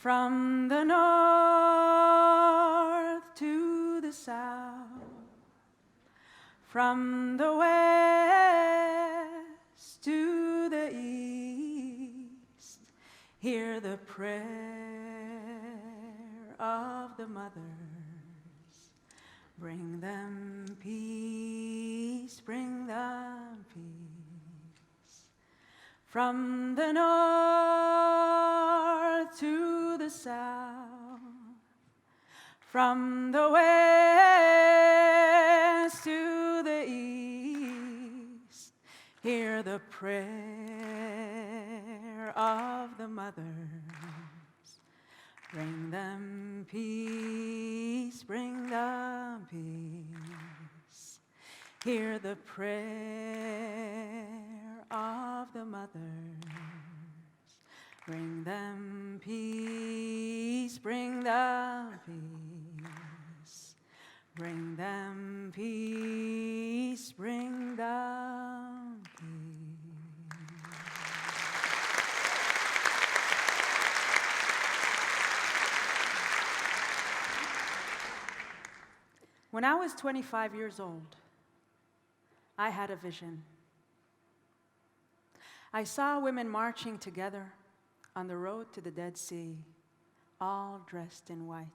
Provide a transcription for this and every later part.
From the north to the south, from the west to the east, hear the prayer of the mothers. Bring them peace, bring them peace. From the north to the south, from the west to the east, hear the prayer of the mothers. Bring them peace, bring them peace. Hear the prayer of the mothers. Bring them peace, bring them peace. Bring them peace, bring them peace. When I was 25 years old, I had a vision. I saw women marching together on the road to the Dead Sea, all dressed in white.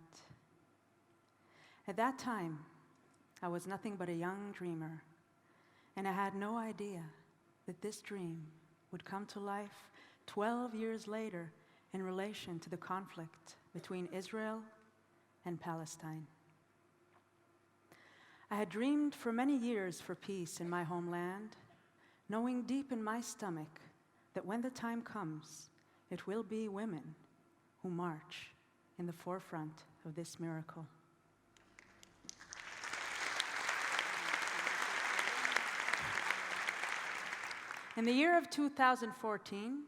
At that time, I was nothing but a young dreamer, and I had no idea that this dream would come to life 12 years later in relation to the conflict between Israel and Palestine. I had dreamed for many years for peace in my homeland, knowing deep in my stomach that when the time comes, it will be women who march in the forefront of this miracle. In the year of 2014,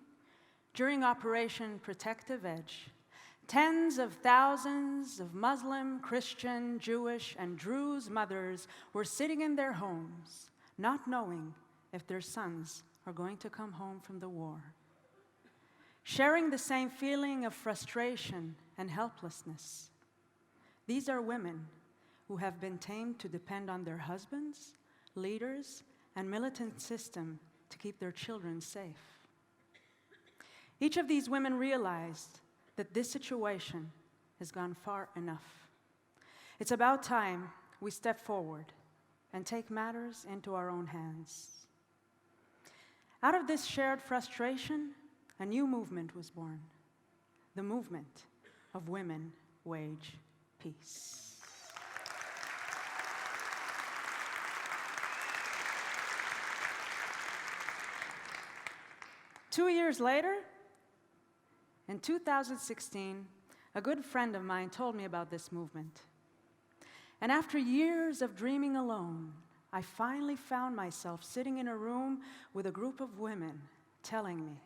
during Operation Protective Edge, tens of thousands of Muslim, Christian, Jewish, and Druze mothers were sitting in their homes, not knowing if their sons are going to come home from the war, sharing the same feeling of frustration and helplessness. These are women who have been tamed to depend on their husbands, leaders, and militant system to keep their children safe. Each of these women realized that this situation has gone far enough. It's about time we step forward and take matters into our own hands. Out of this shared frustration, a new movement was born, the movement of Women Wage Peace. Two years later, in 2016, a good friend of mine told me about this movement. And after years of dreaming alone, I finally found myself sitting in a room with a group of women telling me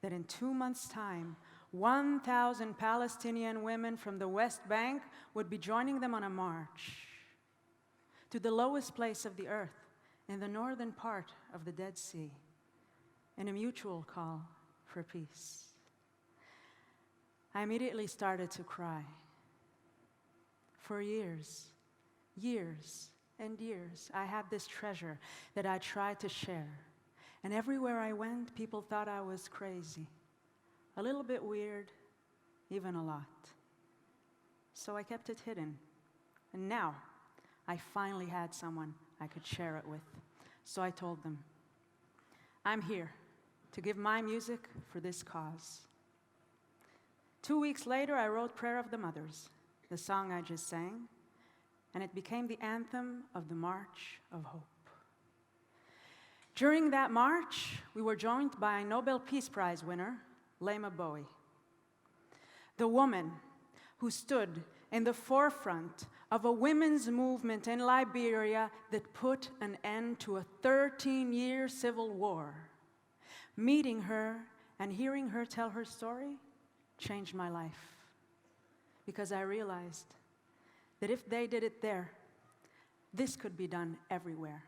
that in 2 months' time, 1,000 Palestinian women from the West Bank would be joining them on a march to the lowest place of the earth in the northern part of the Dead Sea, in a mutual call for peace. I immediately started to cry. For years, and years, I had this treasure that I tried to share. And everywhere I went, people thought I was crazy, a little bit weird, even a lot. So I kept it hidden. And now, I finally had someone I could share it with. So I told them, I'm here to give my music for this cause. 2 weeks later, I wrote Prayer of the Mothers, the song I just sang, and it became the anthem of the March of Hope. During that march, we were joined by Nobel Peace Prize winner, Lema Bowie, the woman who stood in the forefront of a women's movement in Liberia that put an end to a 13-year civil war. Meeting her and hearing her tell her story changed my life, because I realized that if they did it there, this could be done everywhere.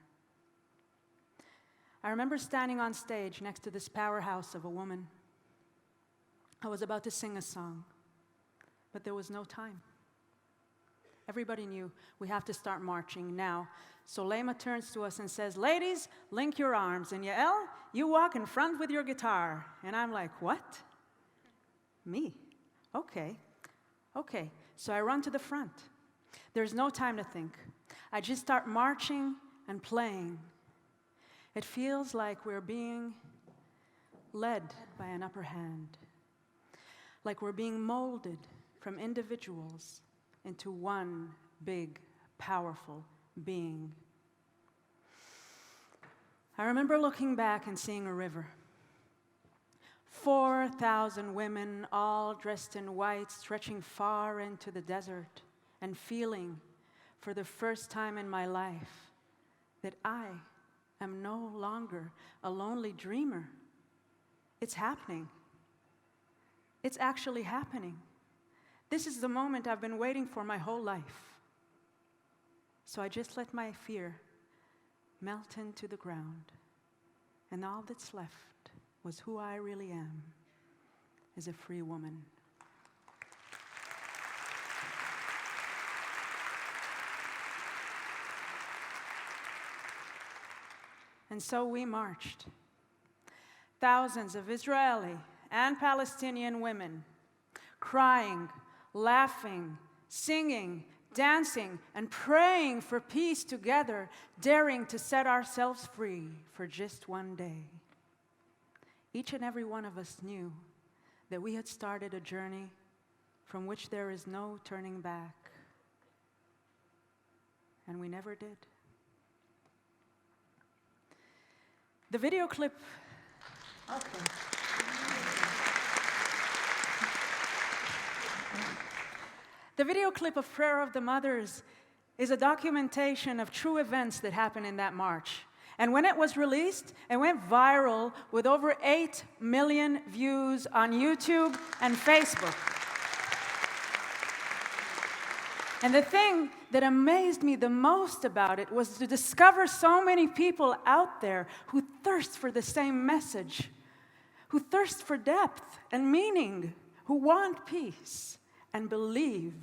I remember standing on stage next to this powerhouse of a woman. I was about to sing a song, but there was no time. Everybody knew we have to start marching now. So Lema turns to us and says, ladies, link your arms. And Yael, you walk in front with your guitar. And I'm like, what? Me? Okay. So I run to the front. There's no time to think. I just start marching and playing. It feels like we're being led by an upper hand. Like we're being molded from individuals into one big, powerful being. I remember looking back and seeing a river. 4,000 women, all dressed in white, stretching far into the desert, and feeling, for the first time in my life, that I am no longer a lonely dreamer. It's happening. It's actually happening. This is the moment I've been waiting for my whole life. So I just let my fear melt into the ground, and all that's left was who I really am as a free woman. And so we marched. Thousands of Israeli and Palestinian women, crying, laughing, singing, dancing, and praying for peace together, daring to set ourselves free for just one day. Each and every one of us knew that we had started a journey from which there is no turning back. And we never did. The video clip. Okay. The video clip of Prayer of the Mothers is a documentation of true events that happened in that march. And when it was released, it went viral with over 8 million views on YouTube and Facebook. And the thing that amazed me the most about it was to discover so many people out there who thirst for the same message, who thirst for depth and meaning, who want peace and believe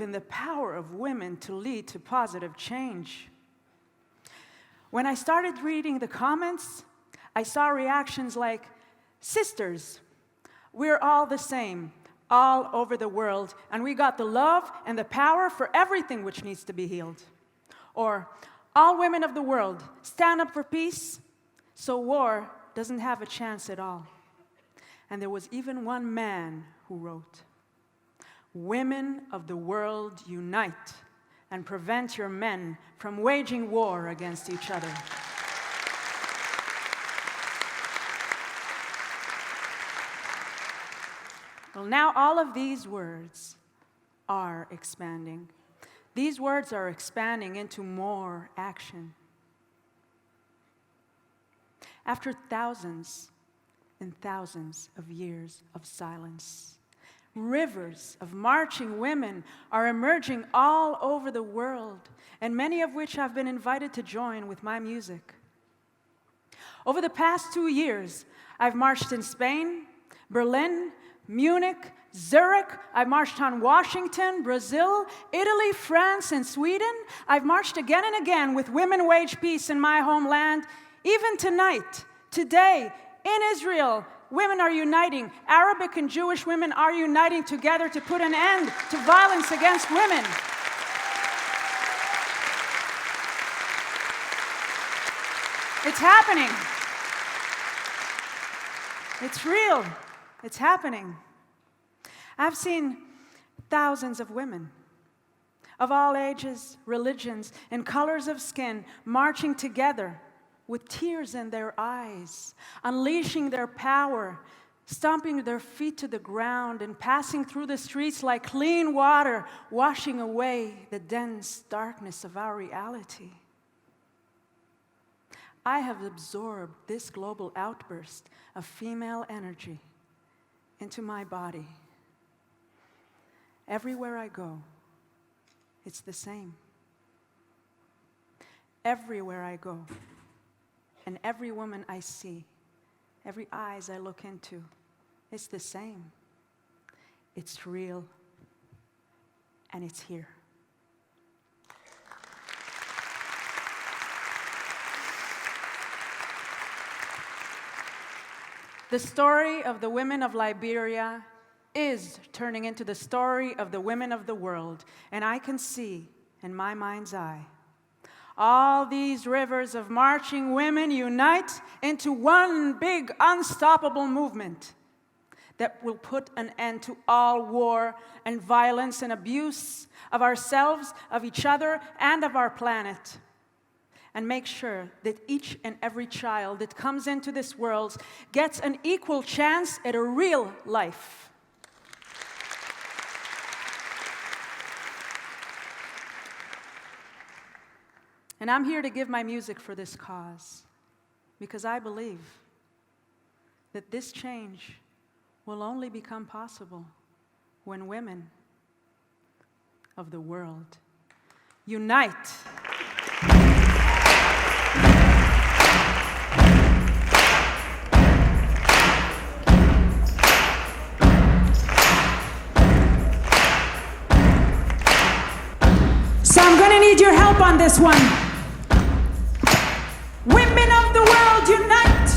in the power of women to lead to positive change. When I started reading the comments, I saw reactions like, sisters, we're all the same, all over the world, and we got the love and the power for everything which needs to be healed. Or, all women of the world, stand up for peace, so war doesn't have a chance at all. And there was even one man who wrote, women of the world, unite and prevent your men from waging war against each other. Well, now all of these words are expanding. These words are expanding into more action. After thousands and thousands of years of silence, rivers of marching women are emerging all over the world, and many of which I've been invited to join with my music. Over the past 2 years, I've marched in Spain, Berlin, Munich, Zurich. I've marched on Washington, Brazil, Italy, France, and Sweden. I've marched again and again with Women Wage Peace in my homeland. Even tonight, today, in Israel, women are uniting. Arabic and Jewish women are uniting together to put an end to violence against women. It's happening. It's real. It's happening. I've seen thousands of women of all ages, religions, and colors of skin marching together with tears in their eyes, unleashing their power, stomping their feet to the ground and passing through the streets like clean water, washing away the dense darkness of our reality. I have absorbed this global outburst of female energy into my body. Everywhere I go, it's the same. Everywhere I go, and every woman I see, every eyes I look into, it's the same. It's real, and it's here. The story of the women of Liberia is turning into the story of the women of the world, and I can see in my mind's eye all these rivers of marching women unite into one big unstoppable movement that will put an end to all war and violence and abuse of ourselves, of each other, and of our planet. And make sure that each and every child that comes into this world gets an equal chance at a real life. And I'm here to give my music for this cause, because I believe that this change will only become possible when women of the world unite. So I'm gonna need your help on this one. Women of the world unite.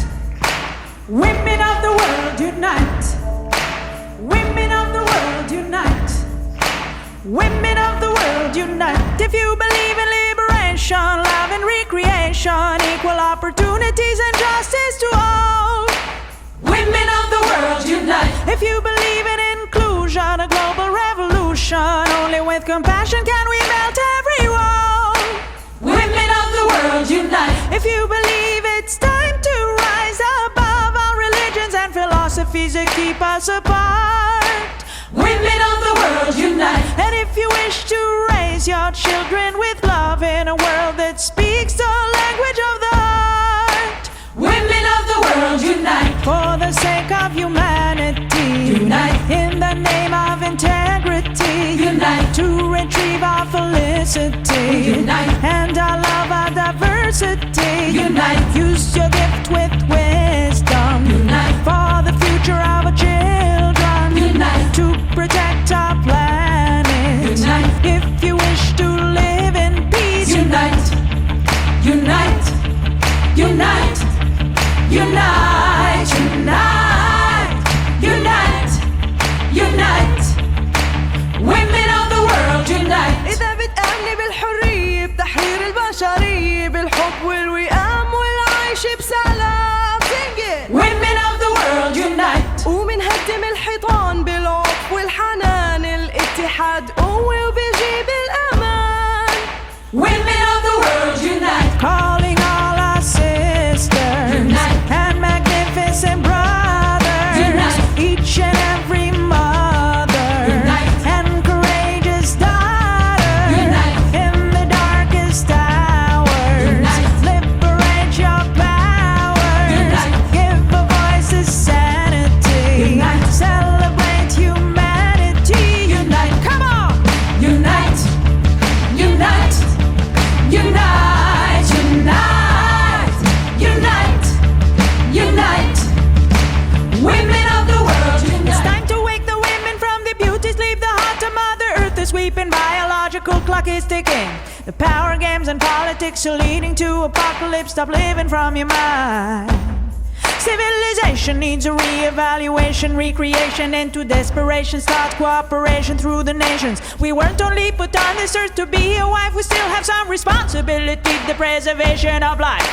Women of the world unite. Women of the world unite. Women of the world unite. If you believe in liberation, love and recreation, equal opportunities and justice to all. Women of the world unite. If you believe in inclusion, a global revolution, only with compassion can we melt every wall. Women of the world unite. If you believe it's time to rise above all religions and philosophies that keep us apart. Women of the world unite. And if you wish to raise your children with love in a world that speaks the language of the heart. Women of the world unite. For the sake of humanity. Unite. In the name of integrity. Unite. To retrieve our felicity. Unite. And our love, our diversity. Unite. Use your gift with wisdom. Unite. For the future of our children. Unite. To protect our planet. Unite. If you wish to live in peace. Unite. Unite. Unite. Unite. Unite. Unite. Unite. Women of the world unite. إذا بتآمني بالحرية بتحرير البشرية بالحب والوئام والعيش بسلام. Sing it. Women of the world unite. ومنهدم الحيطان بالعطف والحنان. الاتحاد قوة وبيجيب الأمان. Women of the world unite. Calling all our sisters. Unite. And magnificent brothers. Unite. Each and every mother. Unite. And courageous daughters. Unite. In the darkest hours. Unite. Liberate your power. Unite. Give a voice to sanity. Unite. Celebrate humanity. Unite. Come on. Unite. Unite. Unite. Unite. Unite. Unite. Women of the world unite. It's time to wake the women from the beauty sleep. The heart of Mother Earth is weeping. Biological clock is ticking. The power games and politics are leading to apocalypse. Stop living from your mind. Civilization needs a re-evaluation, recreation into desperation. Start cooperation through the nations. We weren't only put on this earth to be a wife. We still have some responsibility. The preservation of life.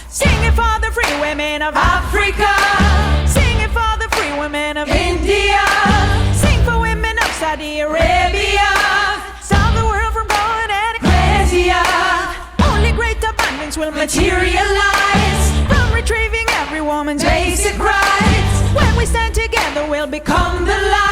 Sing it for the free women of Africa. Sing it for the free women of India. Sing for women of Saudi Arabia. Stop the world from going any crazier. Only great abundance will materialize from retrieving every woman's basic rights. When we stand together, we'll become the light.